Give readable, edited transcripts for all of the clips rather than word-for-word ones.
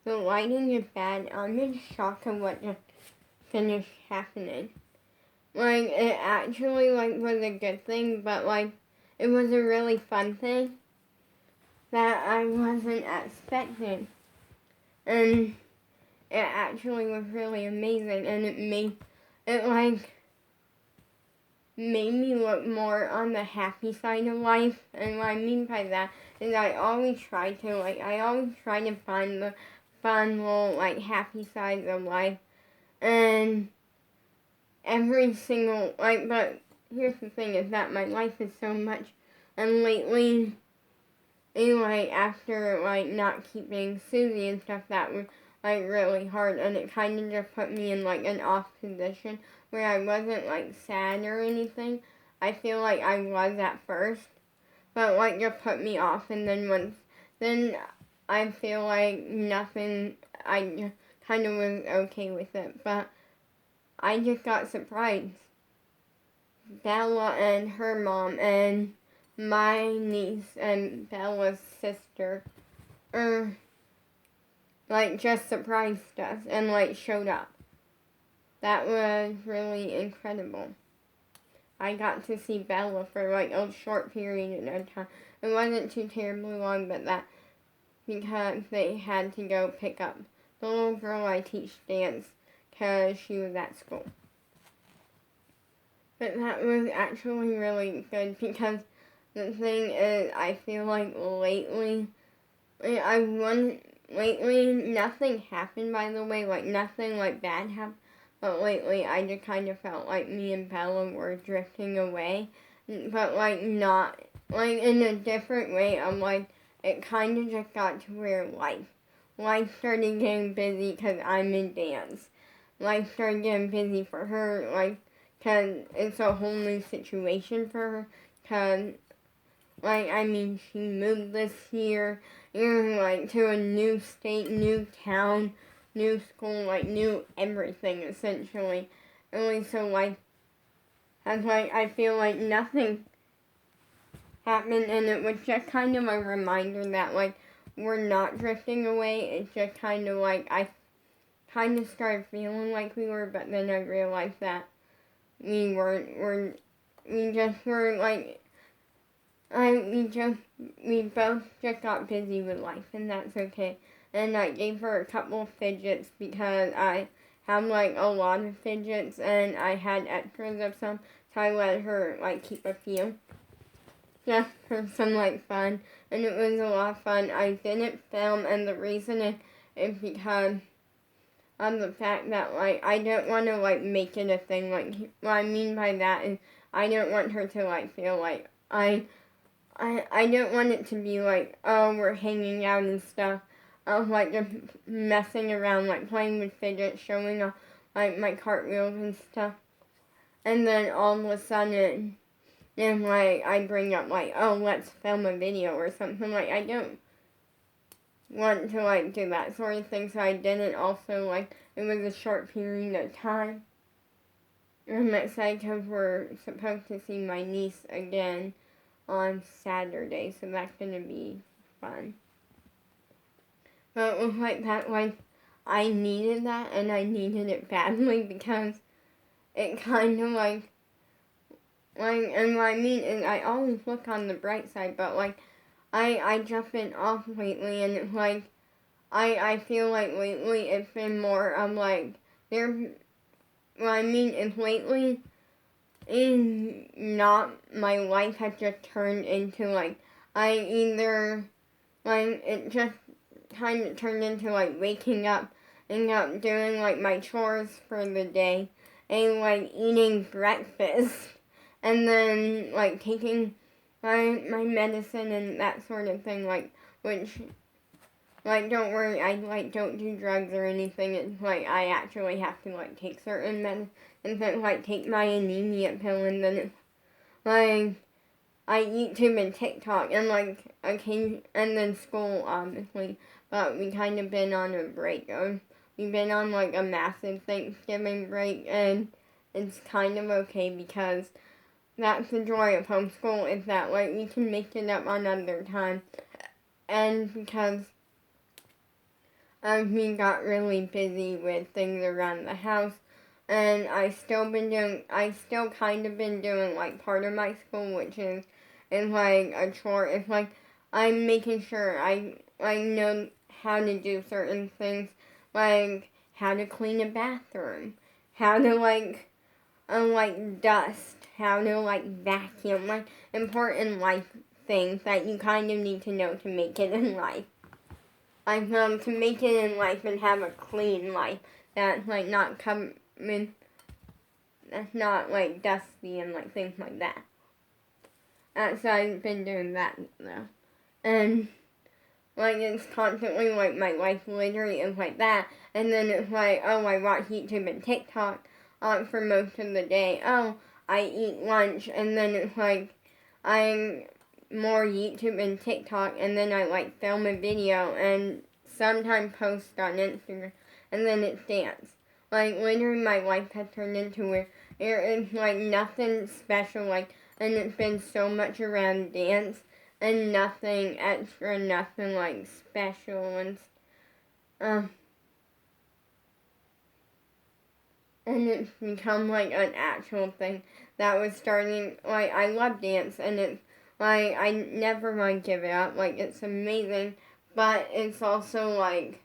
the lighting is bad. I'm in shock of what just finished happening. Like, it actually, like, was a good thing, but, like, it was a really fun thing that I wasn't expecting. And it actually was really amazing, and it made me look more on the happy side of life. And what I mean by that is I always try to find the fun little, like, happy sides of life. And every single, like, but here's the thing is that my life is so much, and lately, like, after, like, not keeping Susie and stuff, that was, like, really hard, and it kind of just put me in, like, an off position where I wasn't, like, sad or anything. I feel like I was at first, but, like, just put me off, and then I feel like nothing, I kind of was okay with it, but I just got surprised. Bella and her mom and my niece and Bella's sister like, just surprised us and, like, showed up. That was really incredible. I got to see Bella for, like, a short period of time. It wasn't too terribly long, but that because they had to go pick up the little girl I teach dance because she was at school. But that was actually really good because the thing is, I feel like lately nothing happened, by the way, like, nothing, like, bad happened, but lately I just kind of felt like me and Bella were drifting away, but, like, not, like, in a different way. I'm like, it kind of just got to where life started getting busy because I'm in dance. Life started getting busy for her, like, because it's a whole new situation for her, because, like, I mean, she moved this year, like, to a new state, new town, new school, like, new everything, essentially. And so, like, that's like, I feel like nothing happened, and it was just kind of a reminder that, like, we're not drifting away. It's just kind of like, I kind of started feeling like we were, but then I realized that we both just got busy with life, and that's okay. And I gave her a couple of fidgets because I have, like, a lot of fidgets, and I had extras of some, so I let her, like, keep a few just for some, like, fun, and it was a lot of fun. I didn't film, and the reason is because of the fact that, like, I don't want to, like, make it a thing. Like, what I mean by that is I don't want her to, like, feel like I don't want it to be like, oh, we're hanging out and stuff. Like, just messing around, like, playing with fidgets, showing off, like, my cartwheels and stuff. And then all of a sudden, then, like, I bring up, like, oh, let's film a video or something. Like, I don't want to, like, do that sort of thing, so I didn't. Also, like, it was a short period of time. I'm excited because we're supposed to see my niece again on Saturday, so that's gonna be fun. But it was like that, like, I needed that, and I needed it badly because it kind of, like, and what I mean is I always look on the bright side, but, like, I just been off lately, and it's like, I feel like lately it's been more of, like, what I mean is lately, is not, my life has just turned into, like, it just kind of turned into, like, waking up and doing, like, my chores for the day, and, like, eating breakfast, and then, like, taking my medicine and that sort of thing, like, which, like, don't worry, I, like, don't do drugs or anything. It's, like, I actually have to, like, take certain medicine, and, like, take my anemia pill, and then it's, like, I YouTube and TikTok, and, like, and then school, obviously, but we kind of been on a break. We've been on, like, a massive Thanksgiving break, and it's kind of okay because that's the joy of homeschool, is that, like, we can make it up on other time, and because we got really busy with things around the house, and I still kind of been doing like part of my school, which is like a chore. It's like I'm making sure I know how to do certain things, like how to clean a bathroom, how to like dust, how to like vacuum, like important life things that you kind of need to know to make it in life. Like to make it in life and have a clean life that's like not coming, that's not like dusty and like things like that. So I've been doing that though, and like it's constantly like my life literally is like that, and then it's like, oh, I watch YouTube and TikTok for most of the day. Oh, I eat lunch, and then it's like I'm more YouTube and TikTok, and then I like film a video and sometimes post on Instagram, and then it's dance. Like literally my life has turned into where there is like nothing special, like, and it's been so much around dance and nothing extra, nothing like special, and it's become like an actual thing that was starting. Like I love dance, and it's like I never want to give it up. Like it's amazing, but it's also like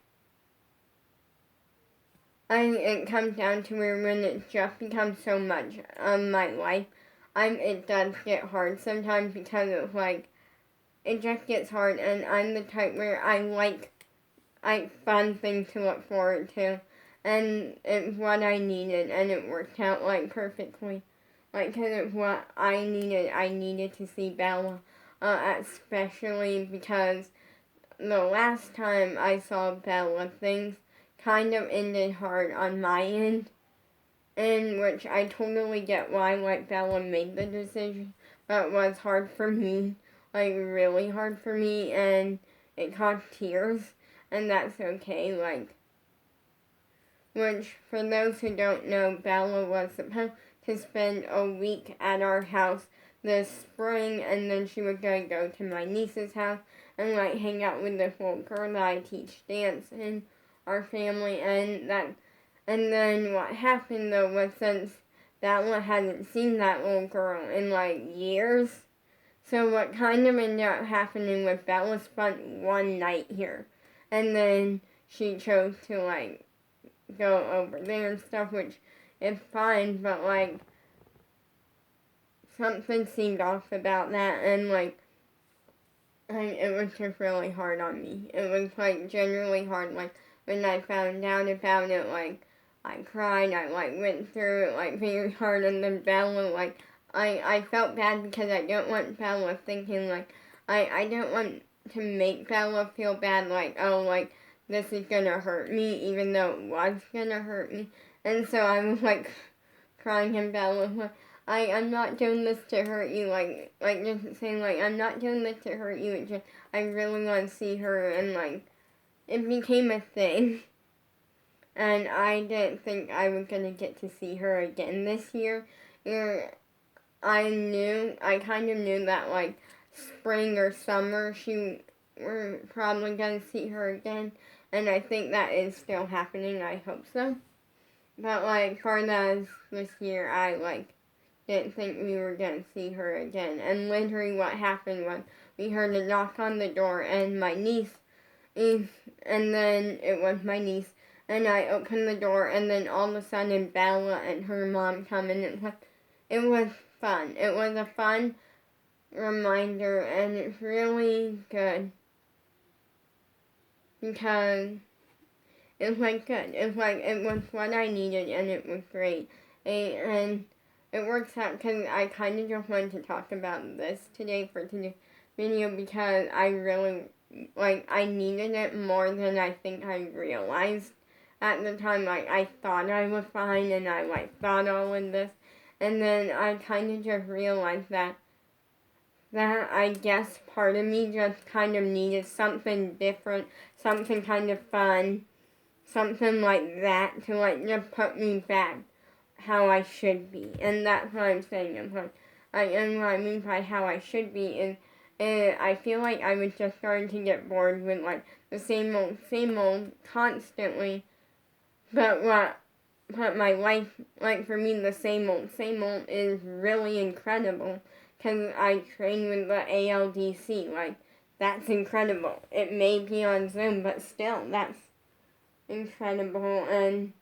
it comes down to where when it just becomes so much of my life, it does get hard sometimes because it's like it just gets hard, and I'm the type where I fun things to look forward to, and it's what I needed, and it worked out like perfectly, like because it's what I needed. I needed to see Bella, especially because the last time I saw Bella, things kind of ended hard on my end, in which I totally get why like Bella made the decision, but it was hard for me, like really hard for me, and it caused tears, and that's okay, like, which for those who don't know, Bella was supposed to spend a week at our house this spring, and then she was going to go to my niece's house and like hang out with this little girl that I teach dance in our family, and then what happened though was since Bella hadn't seen that little girl in like years, so what kind of ended up happening was Bella spent one night here, and then she chose to like go over there and stuff, which is fine, but like something seemed off about that, and like it was just really hard on me. It was like generally hard. Like when I found out about it, like I cried. I like went through it like very hard, and then Bella, like I felt bad because I don't want Bella thinking like I don't want to make Bella feel bad. Like, oh, like this is gonna hurt me, even though it was gonna hurt me. And so I was like crying, and Bella was like, I'm not doing this to hurt you, like just saying like I'm not doing this to hurt you. It's just I really want to see her, and like it became a thing. And I didn't think I was gonna get to see her again this year. I kind of knew that like spring or summer we're probably gonna see her again, and I think that is still happening. I hope so. But like for this year, I like didn't think we were gonna see her again. And literally, what happened was we heard a knock on the door, and my niece and then it was my niece, and I opened the door, and then all of a sudden Bella and her mom come in, and it was fun. It was a fun reminder, and it's really good because it's like good. It's like it was what I needed, and it was great. And it works out because I kind of just wanted to talk about this today for today's video because I really I needed it more than I think I realized at the time. Like I thought I was fine, and I like thought all of this, and then I kind of just realized that I guess part of me just kind of needed something different, something kind of fun, something like that to like just put me back how I should be. And that's what I'm saying. And what I mean by how I should be is And I feel like I was just starting to get bored with like the same old constantly. But my life, like for me, the same old is really incredible. Because I train with the ALDC, like, that's incredible. It may be on Zoom, but still, that's incredible. And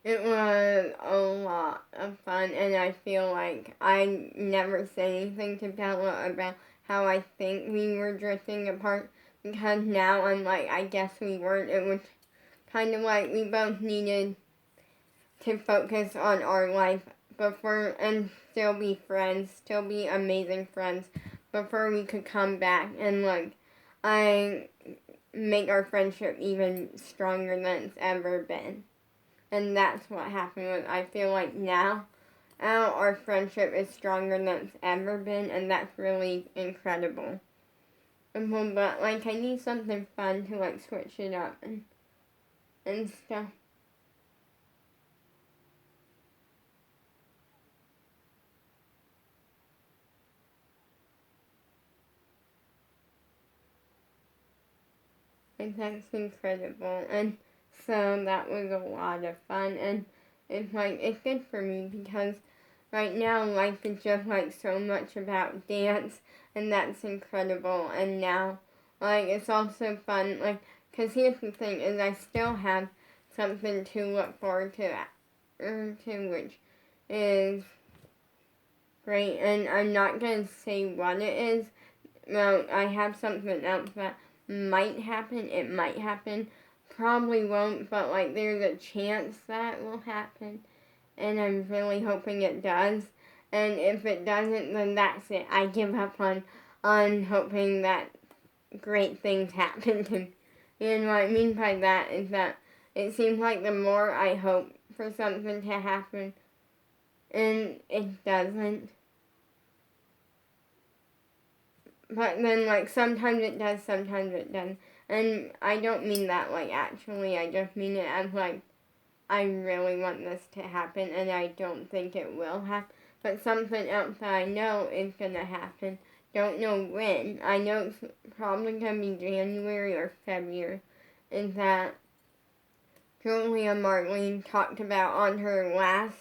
it was a lot of fun, and I feel like I never said anything to Bella about how I think we were drifting apart, because now I'm like, I guess we weren't. It was kind of like we both needed to focus on our life before and still be friends, still be amazing friends before we could come back and like I make our friendship even stronger than it's ever been. And that's what happened with I feel like now our friendship is stronger than it's ever been, and that's really incredible. But like I need something fun to like switch it up and stuff. And that's incredible. And so that was a lot of fun, and it's good for me because right now life is just like so much about dance, and that's incredible. And now like it's also fun, like, because here's the thing is I still have something to look forward to, which is great. And I'm not gonna say what it is. Well, I have something else that might happen. It might happen. Probably won't, but like there's a chance that will happen. And I'm really hoping it does. And if it doesn't, then that's it. I give up on hoping that great things happen to me. And what I mean by that is that it seems like the more I hope for something to happen and it doesn't, but then like sometimes it does, sometimes it doesn't. And I don't mean that like actually, I just mean it as like I really want this to happen and I don't think it will happen. But something else that I know is gonna happen. Don't know when. I know it's probably gonna be January or February. Is that Julia Marlene talked about on her last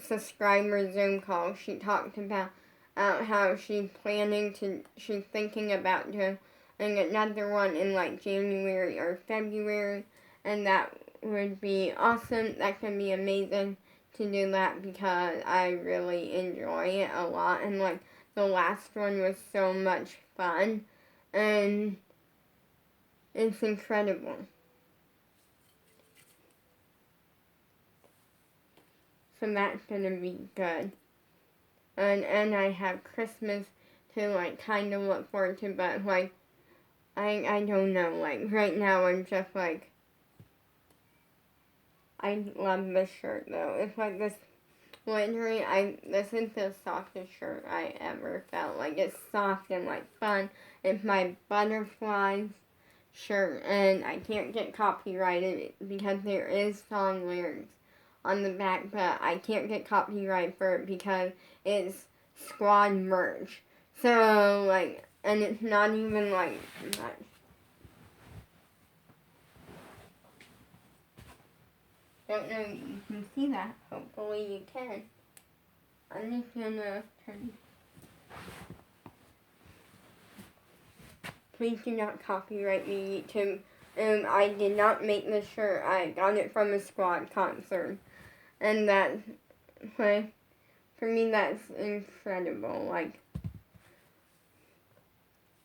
subscriber Zoom call. She talked about how she's thinking about doing another one in like January or February, and that would be awesome. That could be amazing to do that because I really enjoy it a lot, and like the last one was so much fun, and it's incredible. So that's gonna be good. And I have Christmas to like kind of look forward to, but like I don't know, like right now I'm just like I love this shirt though. It's like this literally this is the softest shirt I ever felt. Like it's soft and like fun. It's my butterflies shirt, and I can't get copyrighted because there is song lyrics on the back, but I can't get copyright for it because it's squad merch. So like, and it's not even like much. Don't know if you can see that. Hopefully you can. I'm just gonna turn. Please do not copyright me, YouTube. I did not make this shirt. I got it from a squad concert, and that, like, for me, that's incredible. Like,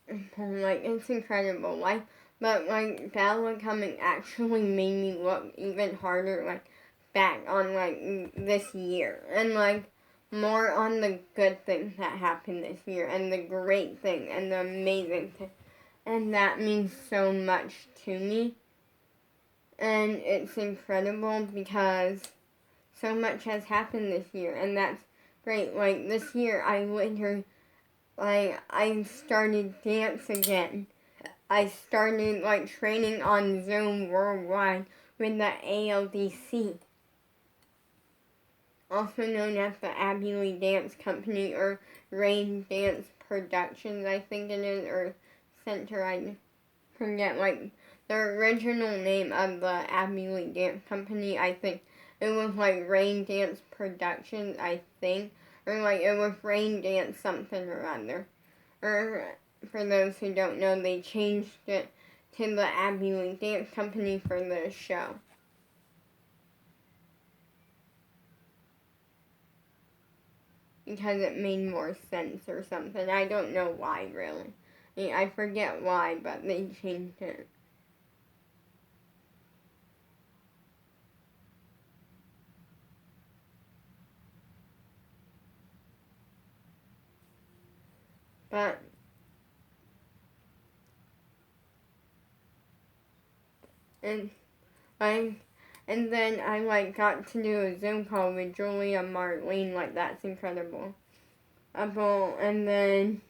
it's incredible. Like, but like Bella coming actually made me look even harder. Like, back on like this year, and like more on the good things that happened this year, and the great thing, and the amazing thing. And that means so much to me. And it's incredible because so much has happened this year, and that's great. Like this year, I started dance again. I started like training on Zoom worldwide with the ALDC, also known as the Abbey Lee Dance Company or Rain Dance Productions, I think it is, or Center, I forget, like, the original name of the Abby Lee Dance Company. I think it was, like, Rain Dance Productions, I think, or, like, it was Rain Dance something or other. Or, for those who don't know, they changed it to the Abby Lee Dance Company for the show. Because it made more sense or something. I don't know why, really. I forget why, but they changed it. But and I and then I like got to do a Zoom call with Julia Marlene, like that's incredible. And then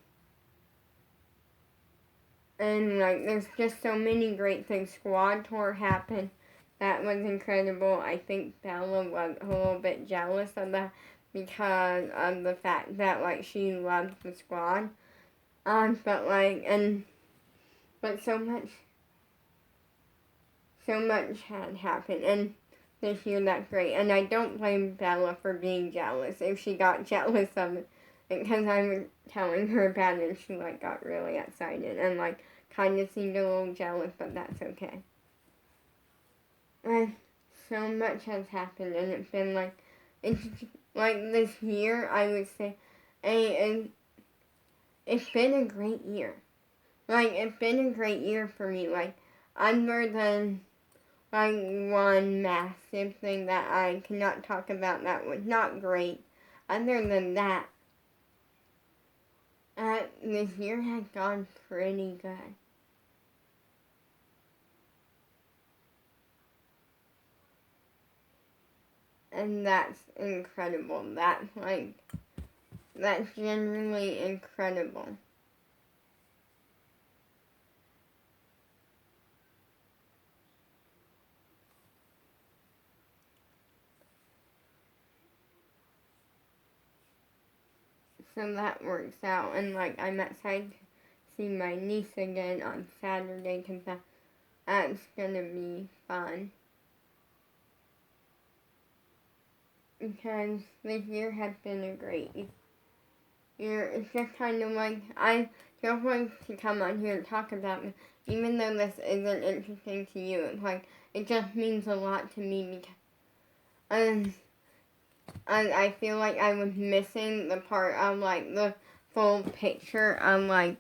and like there's just so many great things. Squad tour happened. That was incredible. I think Bella was a little bit jealous of that because of the fact that like she loved the squad. But like but so much had happened, and this year that's great. And I don't blame Bella for being jealous if she got jealous of it, because I was telling her about it, and she like got really excited and like kind of seemed a little jealous, but that's okay. And so much has happened, and it's been like this year I would say, and it's been a great year. Like it's been a great year for me. Like other than like one massive thing that I cannot talk about that was not great. Other than that, this year has gone pretty good. And that's incredible. That's genuinely incredible. So that works out. And like I'm excited to see my niece again on Saturday because that's gonna be fun. Because this year has been a great year. It's just kind of like I just want to come on here and talk about it, even though this isn't interesting to you. It's like it just means a lot to me because I feel like I was missing the part of like the full picture of like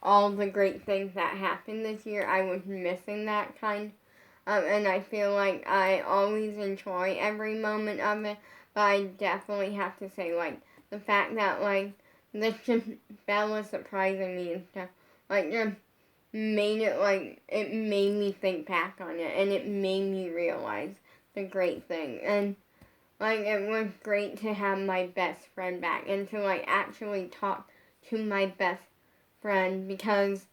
all the great things that happened this year. I was missing that kind. And I feel like I always enjoy every moment of it, but I definitely have to say, like, the fact that, like, this just, Bella surprising me and stuff, like, just made it, like, it made me think back on it, and it made me realize the great thing. And, like, it was great to have my best friend back, and to, like, actually talk to my best friend, because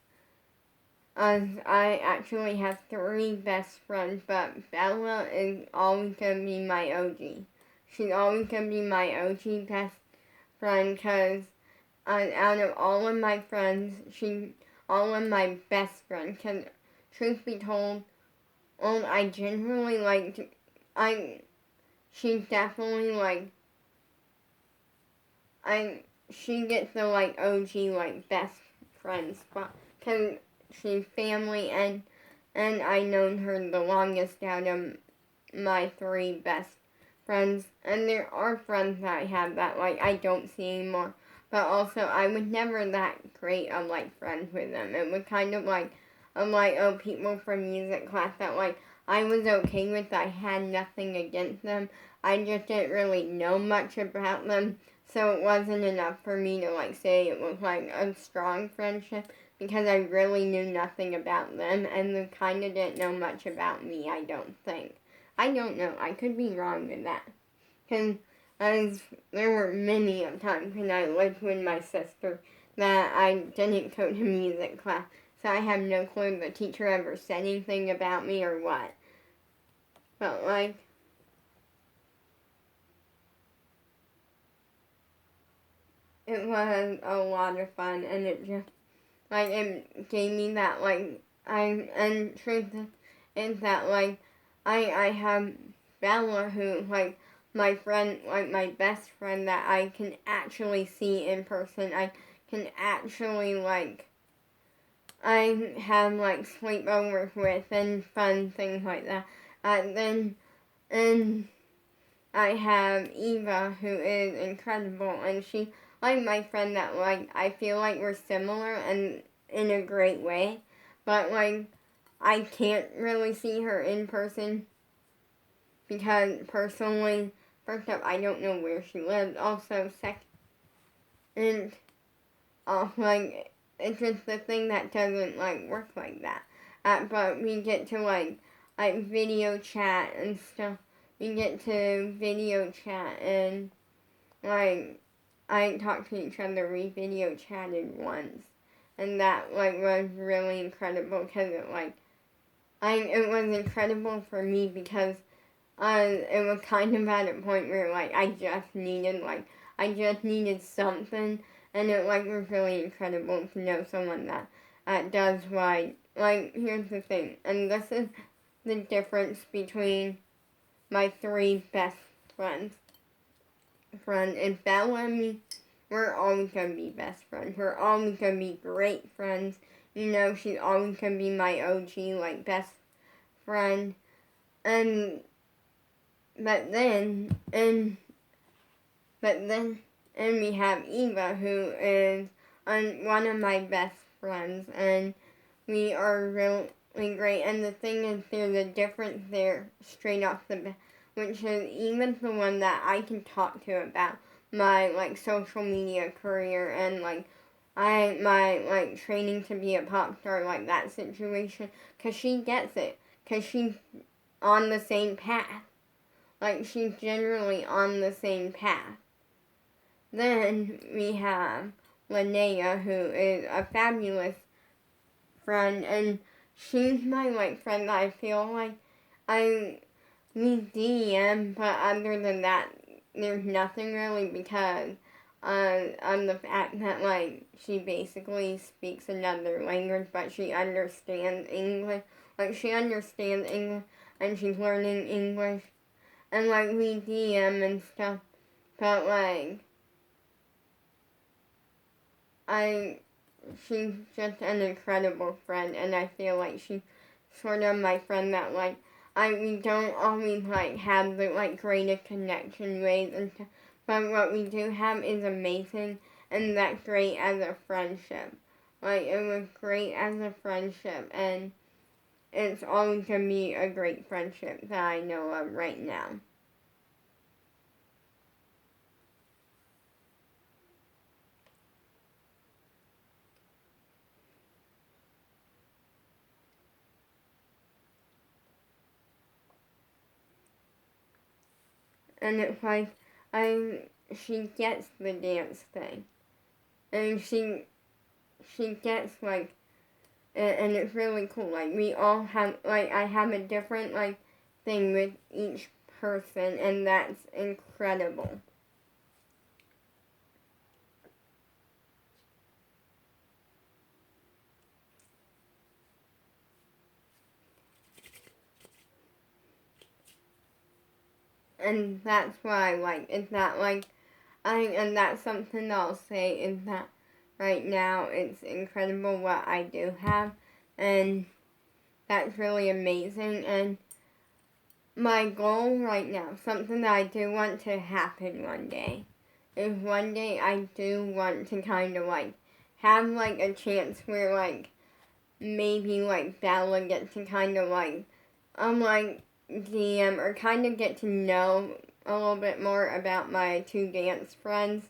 I actually have 3 best friends, but Bella is always going to be my OG. She's always going to be my OG best friend because out of all of my friends, she's all of my best friends. Because, truth be told, I generally like, she's definitely like, she gets the like OG like best friend spot. Because she's family and I known her the longest out of my 3 best friends. And there are friends that I have that like I don't see anymore. But also I was never that great of like friends with them. It was kind of like people from music class that like I was okay with. I had nothing against them. I just didn't really know much about them. So it wasn't enough for me to like say it was like a strong friendship because I really knew nothing about them and they kind of didn't know much about me, I don't think. I don't know. I could be wrong with that. Because there were many of times when I lived with my sister that I didn't go to music class. So I have no clue if the teacher ever said anything about me or what. But like, it was a lot of fun, and it just, like, it gave me that, like, and truth is that, like, I have Bella, who, like, my friend, like, my best friend that I can actually see in person. I can actually, like, I have, like, sleepovers with and fun things like that. And I have Eva, who is incredible, and she, like my friend that, like, I feel like we're similar and in a great way, but, like, I can't really see her in person because, personally, first up, I don't know where she lives. Also, second, like, it's just the thing that doesn't, like, work like that. But we get to, like, video chat and stuff. We get to video chat and, like, I talked to each other. We video chatted once. And that, like, was really incredible because it, like, it was incredible for me because it was kind of at a point where, like, I just needed something, and it, like, was really incredible to know someone that does right. Like, here's the thing, and this is the difference between my three best friends. If Bella and me, we're always gonna be best friends. We're always gonna be great friends. You know, she's always gonna be my OG, like, best friend. And But then, and we have Eva, who is one of my best friends, and we are really great. And the thing is, there's a difference there straight off the bat, which is Eva's the one that I can talk to about my, like, social media career and, like, my like, training to be a pop star, like, that situation, because she gets it, because she's on the same path. Like, she's generally on the same path. Then we have Linnea, who is a fabulous friend, and she's my, like, friend that I feel like we DM, but other than that, there's nothing really because on the fact that, like, she basically speaks another language, but she understands English. Like, she understands English, and she's learning English. And, like, we DM and stuff, but, like, she's just an incredible friend, and I feel like she's sort of my friend that, like, we don't always, like, have the, like, greatest connection ways and stuff, but what we do have is amazing, and that's great as a friendship. Like, it was great as a friendship, and it's always gonna be a great friendship that I know of right now. And it's like, she gets the dance thing, and she gets, like, and it's really cool. Like, we all have, like, I have a different, like, thing with each person, and that's incredible. And that's why, like, it's not like, and that's something I'll say is that right now it's incredible what I do have, and that's really amazing. And my goal right now, something that I do want to happen one day, is one day I do want to kind of, like, have, like, a chance where, like, maybe, like, Bella gets to kind of, like, like, DM or kind of get to know a little bit more about my two dance friends,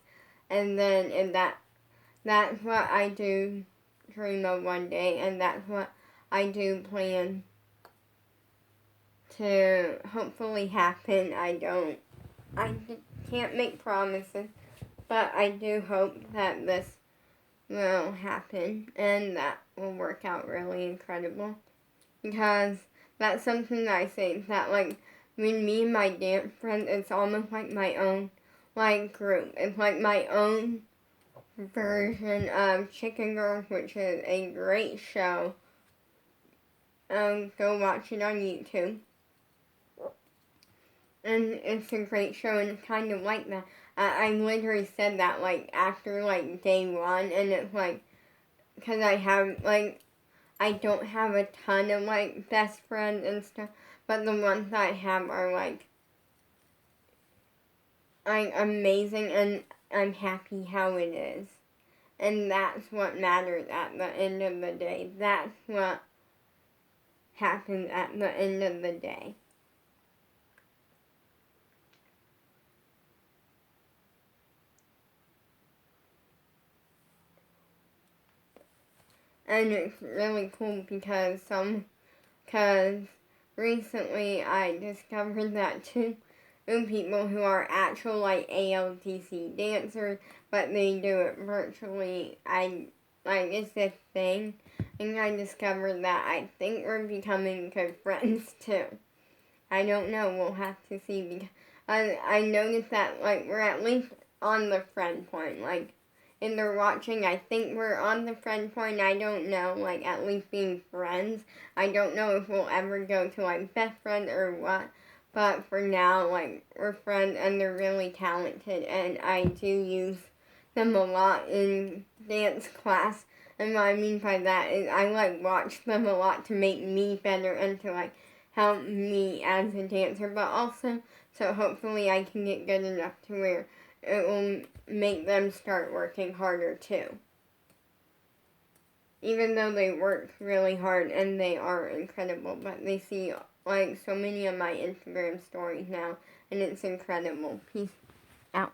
and then that's what I do dream of one day, and that's what I do plan to hopefully happen. I can't make promises, but I do hope that this will happen and that will work out really incredible, because that's something that I say that, like, when me and my dance friends, it's almost like my own, like, group. It's like my own version of Chicken Girls, which is a great show. Go watch it on YouTube. And it's a great show, and it's kind of like that. I literally said that, like, after, like, day one, and it's, like, because I have, like, I don't have a ton of, like, best friends and stuff, but the ones I have are, like, amazing, and I'm happy how it is. And that's what matters at the end of the day. That's what happens at the end of the day. And it's really cool because recently I discovered that two people who are actual like ALTC dancers, but they do it virtually. It's a thing, and I discovered that I think we're becoming good friends too. I don't know. We'll have to see because I noticed that like we're at least on the friend point. Like if they're watching, I think we're on the friend point. I don't know. Like at least being friends. I don't know if we'll ever go to like best friend or what. But for now, like we're friends and they're really talented, and I do use them a lot in dance class. And what I mean by that is I like watch them a lot to make me better and to like help me as a dancer, but also so hopefully I can get good enough to where it will make them start working harder too. Even though they work really hard and they are incredible, but they see like so many of my Instagram stories now, and it's incredible. Peace out.